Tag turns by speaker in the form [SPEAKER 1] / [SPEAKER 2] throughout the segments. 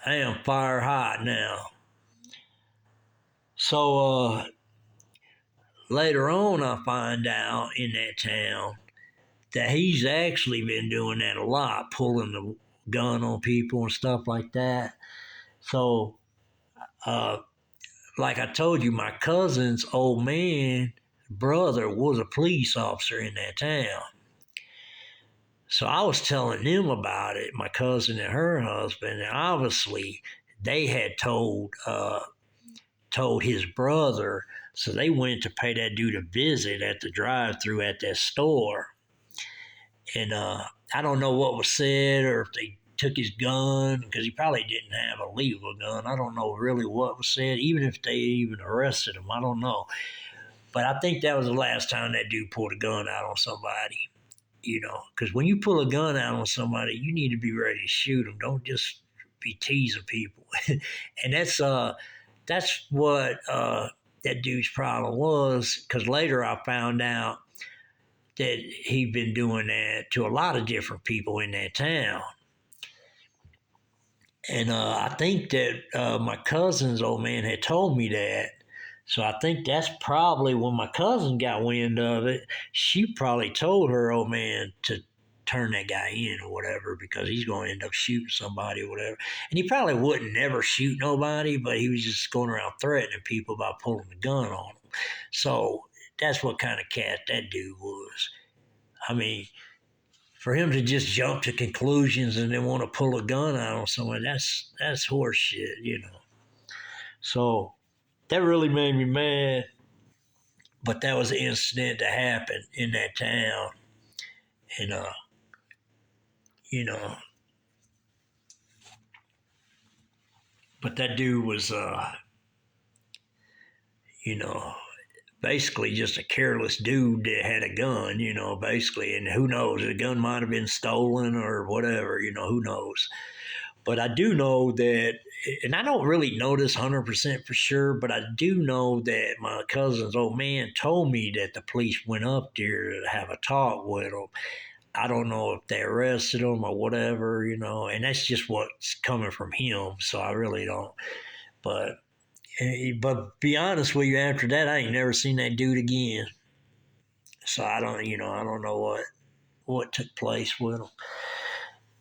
[SPEAKER 1] I am fire hot now. So later on, I find out in that town that he's actually been doing that a lot, pulling the gun on people and stuff like that. So, uh, like I told you, my cousin's old man brother was a police officer in that town. So I was telling them about it, my cousin and her husband, and obviously they had told his brother, so they went to pay that dude a visit at the drive-through at that store. And I don't know what was said or if they took his gun because he probably didn't have a legal gun. I don't know really what was said, even if they even arrested him. I don't know. But I think that was the last time that dude pulled a gun out on somebody. Because when you pull a gun out on somebody, you need to be ready to shoot them. Don't just be teasing people. And that's what that dude's problem was. Because later I found out that he'd been doing that to a lot of different people in that town. And I think that my cousin's old man had told me that. So I think that's probably when my cousin got wind of it. She probably told her old man to turn that guy in or whatever because he's going to end up shooting somebody or whatever. And he probably wouldn't never shoot nobody, but he was just going around threatening people by pulling the gun on them. So that's what kind of cat that dude was. I mean, for him to just jump to conclusions and then want to pull a gun out on someone, that's horse shit. So that really made me mad. But that was an incident that happened in that town, and you know, but that dude was you know, basically just a careless dude that had a gun, basically, and who knows, the gun might have been stolen or whatever, who knows. But I do know that, and I don't really know this 100% for sure, but I do know that my cousin's old man told me that the police went up there to have a talk with him. I don't know if they arrested him or whatever, and that's just what's coming from him. So I really don't. But be honest with you, after that, I ain't never seen that dude again. So I don't know what took place with him.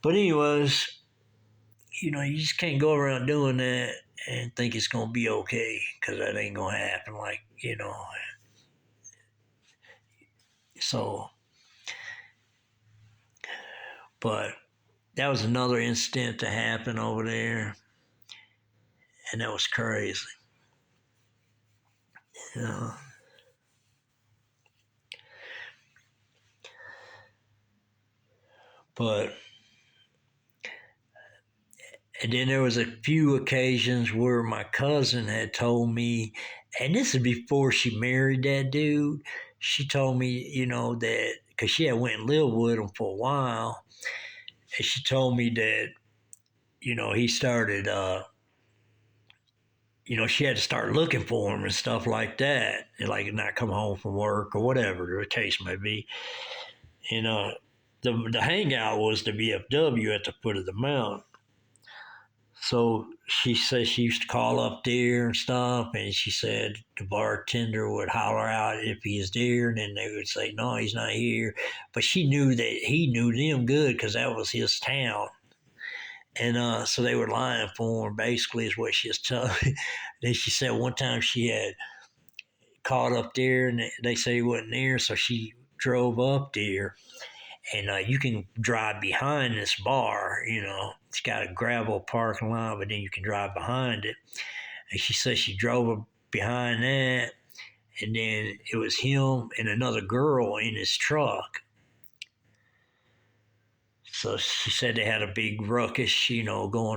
[SPEAKER 1] But anyways, you just can't go around doing that and think it's gonna be okay because that ain't gonna happen. So, but that was another incident that happened over there, and that was crazy. You know. But and then there was a few occasions where my cousin had told me, and this is before she married that dude. She told me, that because she had went and lived with him for a while, and she told me that, he started, she had to start looking for him and stuff like that, and like not come home from work or whatever the case may be. And the hangout was the VFW at the foot of the mountain. So she said she used to call up there and stuff, and she said the bartender would holler out if he is there, and then they would say, no, he's not here. But she knew that he knew them good because that was his town. And so they were lying for him, basically, is what she was telling me. Then she said one time she had called up there, and they said he wasn't there, so she drove up there. And you can drive behind this bar, it's got a gravel parking lot, but then you can drive behind it. And she said she drove behind that, and then it was him and another girl in his truck. So she said they had a big ruckus, going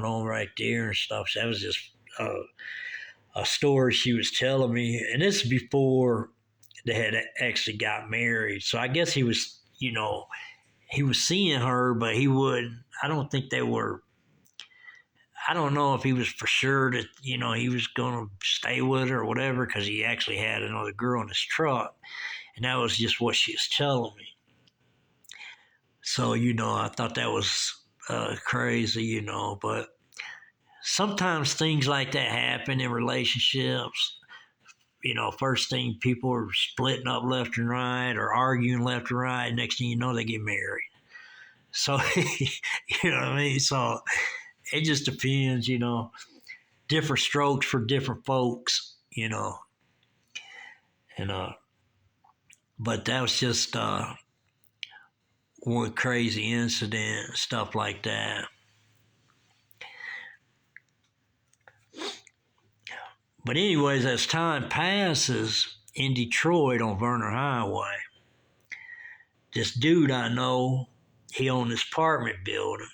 [SPEAKER 1] on right there and stuff. So that was just a story she was telling me. And this is before they had actually got married. So I guess he was, he was seeing her, but he would. I don't think they were. I don't know if he was for sure that he was going to stay with her or whatever because he actually had another girl in his truck, and that was just what she was telling me. So I thought that was crazy, but sometimes things like that happen in relationships. First thing, people are splitting up left and right or arguing left and right. Next thing you know, they get married. So, you know what I mean? So it just depends, different strokes for different folks. And, but that was just one crazy incident, stuff like that. But anyways, as time passes in Detroit on Verner Highway, this dude I know, he owned this apartment building.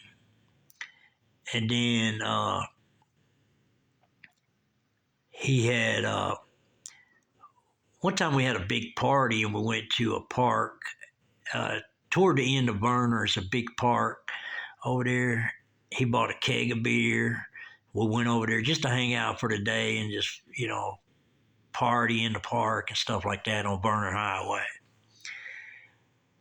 [SPEAKER 1] And then he had, one time we had a big party and we went to a park. Toward the end of Verner's, a big park over there. He bought a keg of beer. We went over there just to hang out for the day and just, party in the park and stuff like that on Verner Highway.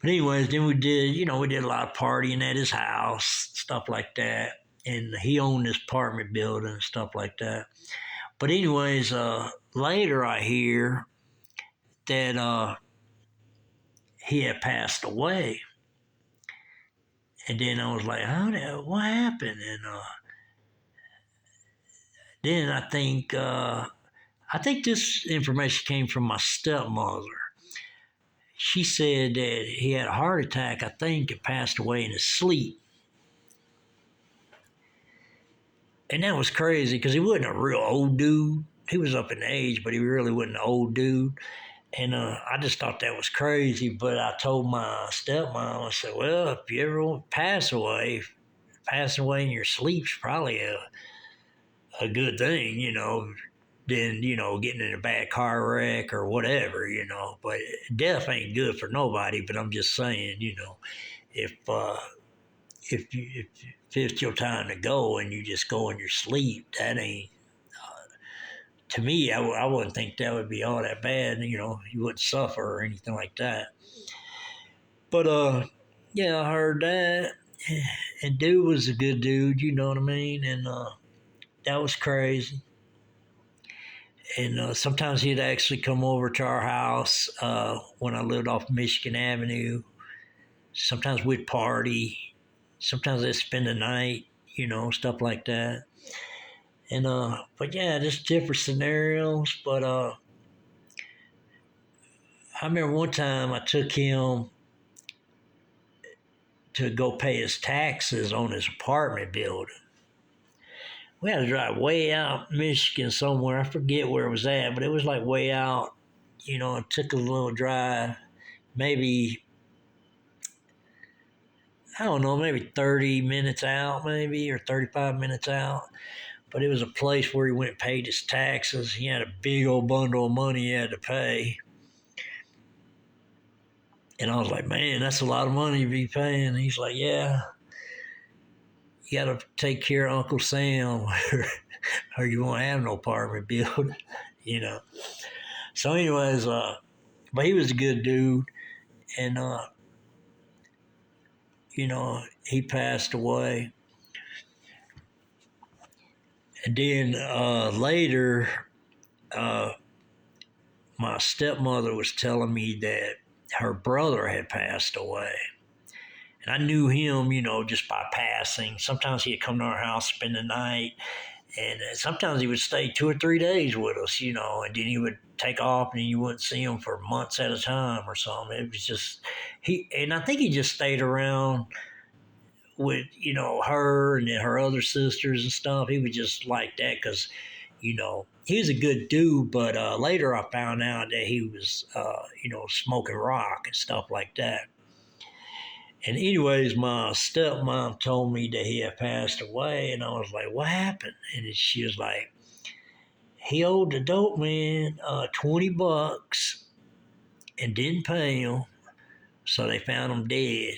[SPEAKER 1] But anyways, then we did a lot of partying at his house, stuff like that. And he owned this apartment building and stuff like that. But anyways, later I hear that he had passed away. And then I was like, what happened? And then I think this information came from my stepmother. She said that he had a heart attack, I think, and passed away in his sleep. And that was crazy because he wasn't a real old dude. He was up in age, but he really wasn't an old dude. And I just thought that was crazy. But I told my stepmom, I said, well, if you ever pass away in your sleep's probably a good thing, than, getting in a bad car wreck or whatever, But death ain't good for nobody. But I'm just saying, if it's your time to go and you just go in your sleep, that ain't, to me, I wouldn't think that would be all that bad. You wouldn't suffer or anything like that. But, yeah, I heard that. And dude was a good dude, you know what I mean? And that was crazy. And sometimes he'd actually come over to our house when I lived off Michigan Avenue. Sometimes we'd party. Sometimes they'd spend the night, stuff like that. And but yeah, just different scenarios. But I remember one time I took him to go pay his taxes on his apartment building. We had to drive way out Michigan somewhere. I forget where it was at, but it was like way out. It took a little drive, maybe, I don't know, maybe 30 minutes out, maybe, or 35 minutes out. But it was a place where he went and paid his taxes. He had a big old bundle of money he had to pay. And I was like, man, that's a lot of money to be paying. And he's like, yeah, you got to take care of Uncle Sam or you won't have no apartment building, So anyways, but he was a good dude. And, he passed away. And then later, my stepmother was telling me that her brother had passed away. And I knew him, just by passing. Sometimes he'd come to our house, spend the night. And sometimes he would stay 2 or 3 days with us, and then he would take off and you wouldn't see him for months at a time or something. It was just, and I think he just stayed around with, her and then her other sisters and stuff. He was just like that because, he was a good dude, but later I found out that he was, smoking rock and stuff like that. And anyways, my stepmom told me that he had passed away, and I was like, what happened? And she was like, he owed the dope man $20 and didn't pay him, so they found him dead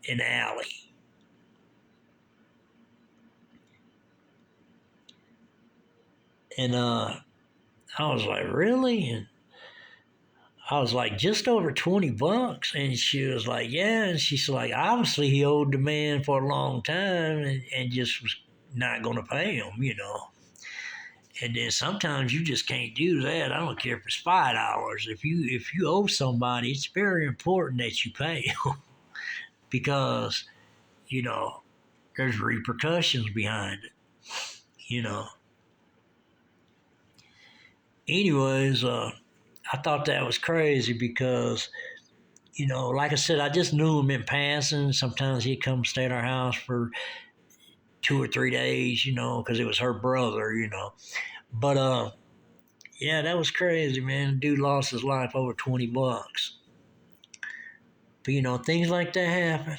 [SPEAKER 1] in the alley. And I was like, really? And I was like, just over $20? And she was like, yeah. And she's like, obviously he owed the man for a long time and just was not going to pay them, you know. And then sometimes you just can't do that. I don't care if it's $5. If you owe somebody, it's very important that you pay them because you know there's repercussions behind it. You know. Anyways, I thought that was crazy because like I said, I just knew him in passing. Sometimes he'd come stay at our house for 2 or 3 days, because it was her brother. But yeah, that was crazy, man. The dude lost his life over $20. But things like that happen.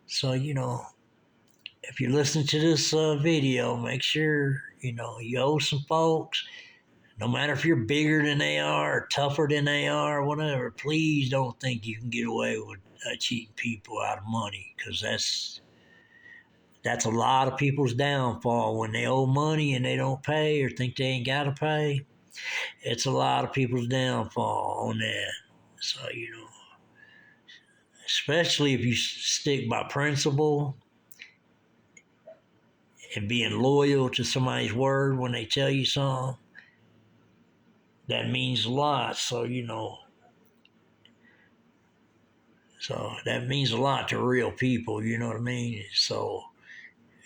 [SPEAKER 1] So if you listen to this video, make sure you owe some folks. No matter if you're bigger than they are, or tougher than they are, or whatever, please don't think you can get away with cheating people out of money, because that's a lot of people's downfall. When they owe money and they don't pay or think they ain't got to pay, it's a lot of people's downfall on that. So, especially if you stick by principle and being loyal to somebody's word when they tell you something, that means a lot. So that means a lot to real people, you know what I mean? So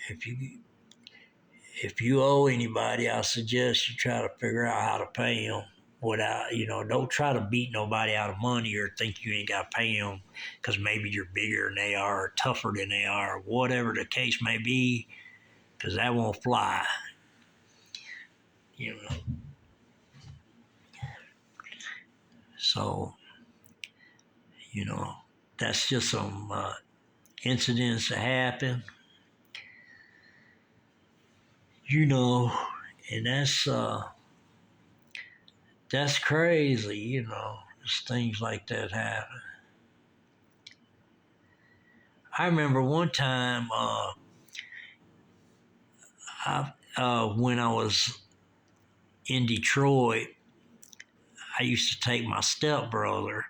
[SPEAKER 1] if you owe anybody, I suggest you try to figure out how to pay them without, don't try to beat nobody out of money or think you ain't got to pay them because maybe you're bigger than they are, or tougher than they are, or whatever the case may be, because that won't fly. So, that's just some incidents that happen, and that's crazy, just things like that happen. I remember one time when I was in Detroit, I used to take my stepbrother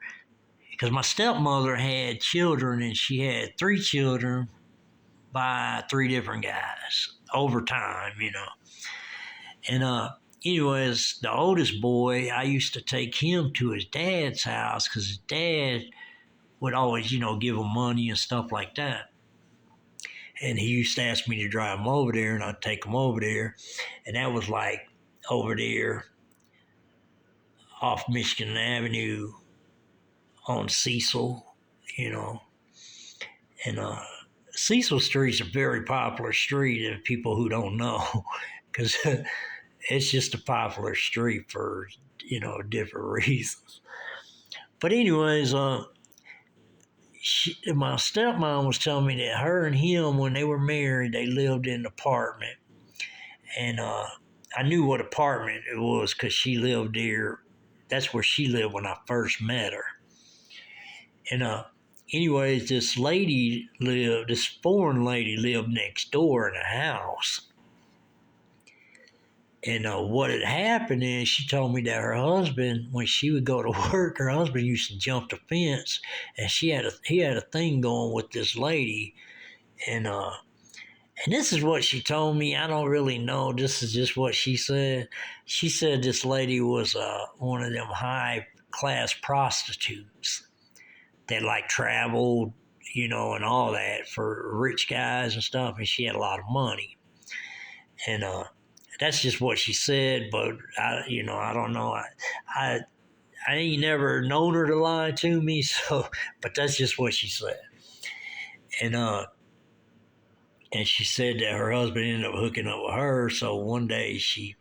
[SPEAKER 1] because my stepmother had children and she had 3 children by 3 different guys over time. And anyways, the oldest boy, I used to take him to his dad's house because his dad would always, give him money and stuff like that. And he used to ask me to drive him over there, and I'd take him over there. And that was like over there off Michigan Avenue on Cecil, And Cecil Street's a very popular street and people who don't know, because it's just a popular street for, different reasons. But anyways, my stepmom was telling me that her and him, when they were married, they lived in an apartment. And I knew what apartment it was because she lived there. That's where she lived when I first met her. And anyways, this foreign lady lived next door in a house. And what had happened is she told me that her husband, when she would go to work, her husband used to jump the fence, and he had a thing going with this lady, and this is what she told me. I don't really know. This is just what she said. She said this lady was one of them high class prostitutes that like traveled, and all that for rich guys and stuff, and she had a lot of money, and that's just what she said, but I don't know. I ain't never known her to lie to me, so, but that's just what she said. And she said that her husband ended up hooking up with her, so one day she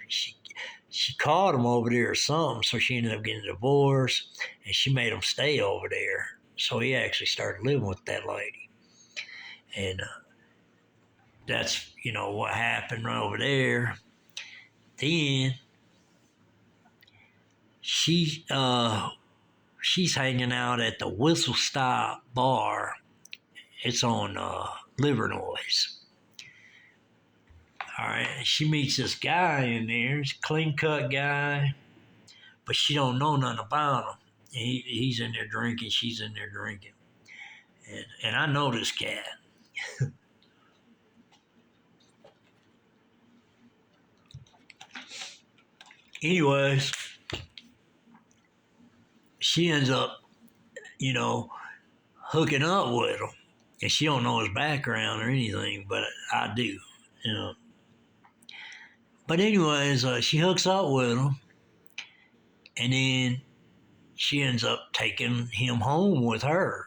[SPEAKER 1] caught him over there or something, so she ended up getting a divorce, and she made him stay over there. So he actually started living with that lady. And that's, what happened right over there. Then she's hanging out at the Whistle Stop bar. It's on Livernois. All right, and she meets this guy in there. He's a clean-cut guy, but she don't know nothing about him. He's in there drinking. She's in there drinking. And I know this cat. Anyways, she ends up, you know, hooking up with him. And she don't know his background or anything, but I do, you know. But anyways, she hooks up with him, and then she ends up taking him home with her.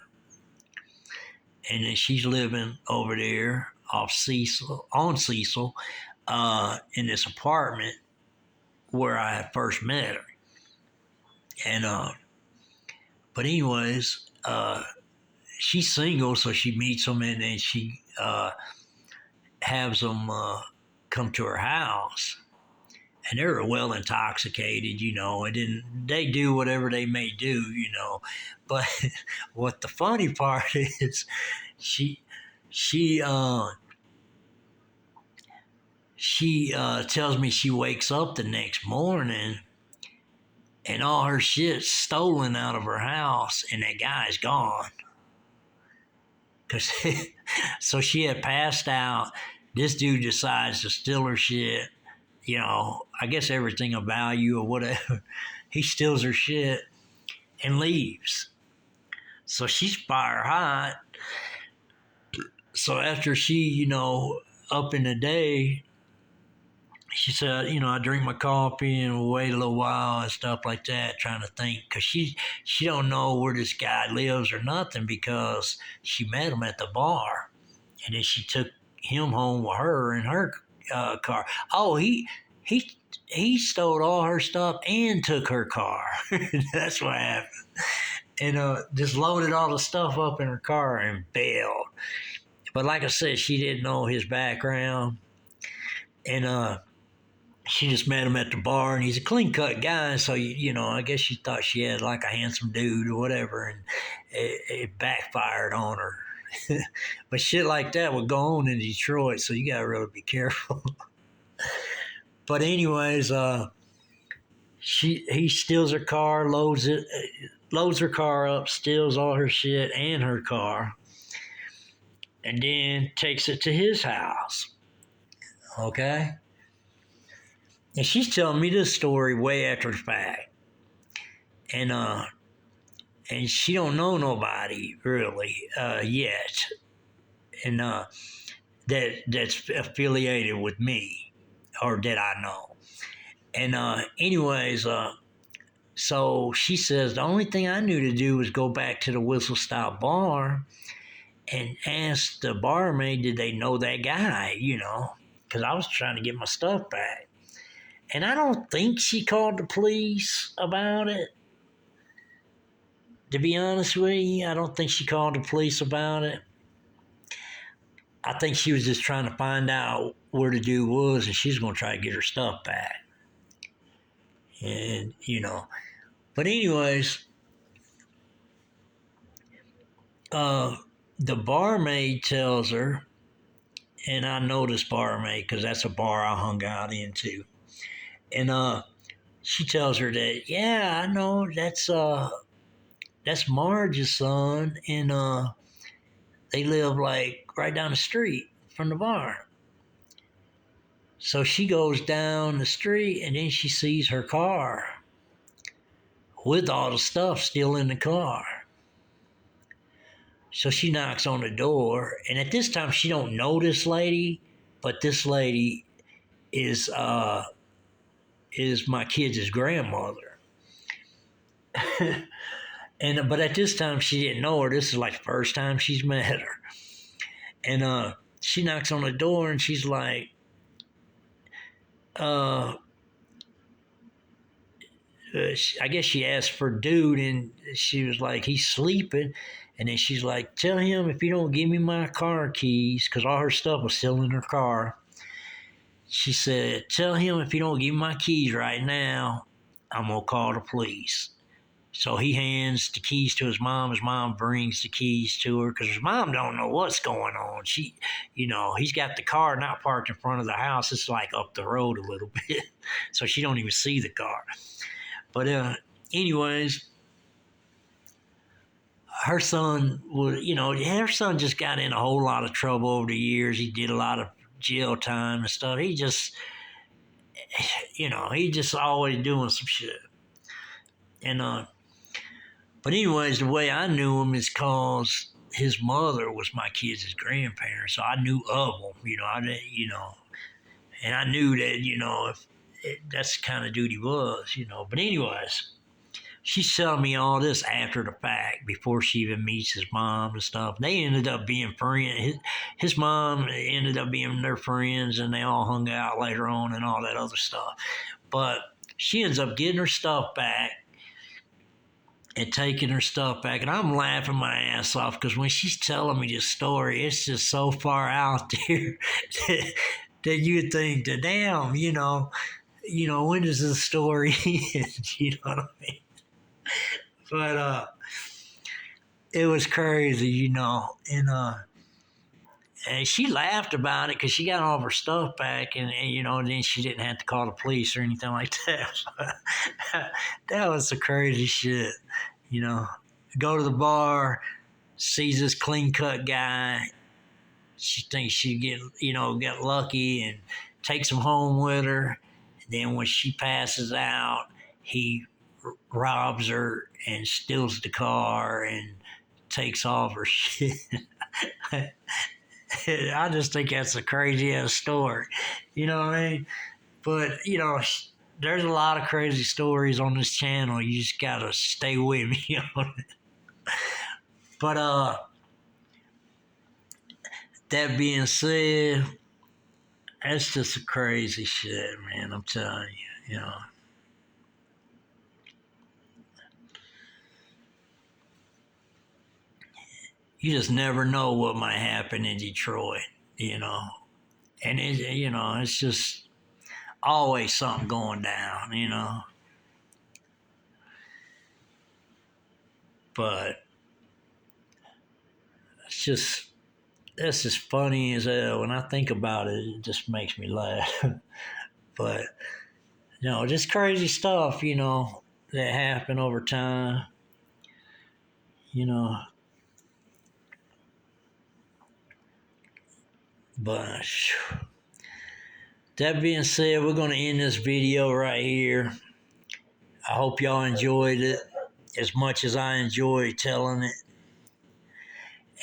[SPEAKER 1] And then she's living over there off Cecil, on Cecil, in this apartment where I had first met her. And but anyways, she's single, so she meets him, and then she has him come to her house. And they're well intoxicated, you know, and then they do whatever they may do, you know. But what the funny part is, she she uh, she tells me she wakes up the next morning and all her shit's stolen out of her house, and that guy's gone. Cause so she had passed out. This dude decides to steal her shit. You know, I guess everything of value or whatever. He steals her shit and leaves. So she's fire hot. So after she, you know, up in the day, she said, you know, I drink my coffee and wait a little while and stuff like that, trying to think, because she don't know where this guy lives or nothing, because she met him at the bar, and then she took him home with her in her car. Oh, he stole all her stuff and took her car. That's what happened. And just loaded all the stuff up in her car and bailed. But like I said, she didn't know his background, and she just met him at the bar, and he's a clean cut guy. So, you know, I guess she thought she had like a handsome dude or whatever, and it backfired on her. But shit like that would go on in Detroit, so you gotta really be careful. But anyways, he steals her car, loads her car up, steals all her shit and her car, and then takes it to his house. Okay? And she's telling me this story way after the fact. And she don't know nobody really yet. And that's affiliated with me, or that I know. And anyways, so she says the only thing I knew to do was go back to the Whistle Stop bar and ask the barmaid, did they know that guy, you know, because I was trying to get my stuff back. And I don't think she called the police about it. To be honest with you, I don't think she called the police about it. I think she was just trying to find out where the dude was, and she's going to try to get her stuff back. And, you know, but anyways, the barmaid tells her, and I know this barmaid because that's a bar I hung out into. And she tells her that, yeah, I know that's Marge's son, and they live like right down the street from the bar. So she goes down the street, and then she sees her car with all the stuff still in the car. So she knocks on the door, and at this time she don't know this lady, but this lady is my kid's grandmother. But at this time she didn't know her. This is like the first time she's met her. And she knocks on the door, and she's like, I guess she asked for dude, and she was like, he's sleeping. And then she's like, tell him if you don't give me my car keys, because all her stuff was still in her car. She said, tell him if you don't give me my keys right now, I'm going to call the police. So he hands the keys to his mom. His mom brings the keys to her because his mom don't know what's going on. She, you know, he's got the car not parked in front of the house. It's like up the road a little bit. So she don't even see the car. But anyways, her son was, you know, her son just got in a whole lot of trouble over the years. He did a lot of jail time and stuff. he just always doing some shit. And but anyways, the way I knew him is cause his mother was my kids' grandparents, so I knew of them. I didn't, and I knew that if that's the kind of dude he was. But anyways, she's telling me all this after the fact, before she even meets his mom and stuff. They ended up being friends. His mom ended up being their friends, and they all hung out later on and all that other stuff. But she ends up getting her stuff back and taking her stuff back. And I'm laughing my ass off because when she's telling me this story, it's just so far out there that you think that, damn, when does this story end? You know what I mean? But it was crazy, and she laughed about it because she got all of her stuff back, and then she didn't have to call the police or anything like that. That was the crazy shit, Go to the bar, sees this clean cut guy. She thinks she get lucky and takes him home with her. And then when she passes out, he robs her and steals the car and takes all of her shit. I just think that's a crazy ass story. You know what I mean? But, there's a lot of crazy stories on this channel. You just gotta stay with me on it. But that being said, that's just a crazy shit, man. I'm telling you, You just never know what might happen in Detroit, And it's just always something going down. But that's just funny as hell. When I think about it, it just makes me laugh. But just crazy stuff, that happened over time. But that being said, we're going to end this video right here. I hope y'all enjoyed it as much as I enjoyed telling it.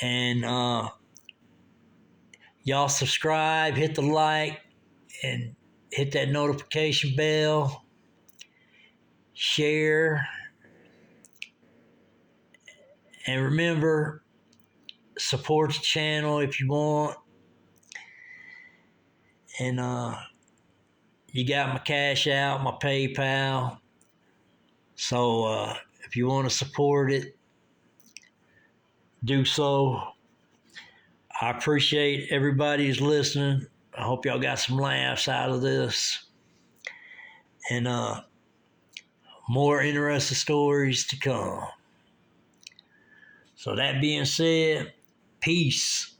[SPEAKER 1] And y'all subscribe, hit the like, and hit that notification bell. Share. And remember, support the channel if you want. And you got my Cash Out, my PayPal. So if you want to support it, do so. I appreciate everybody who's listening. I hope y'all got some laughs out of this. And more interesting stories to come. So that being said, peace.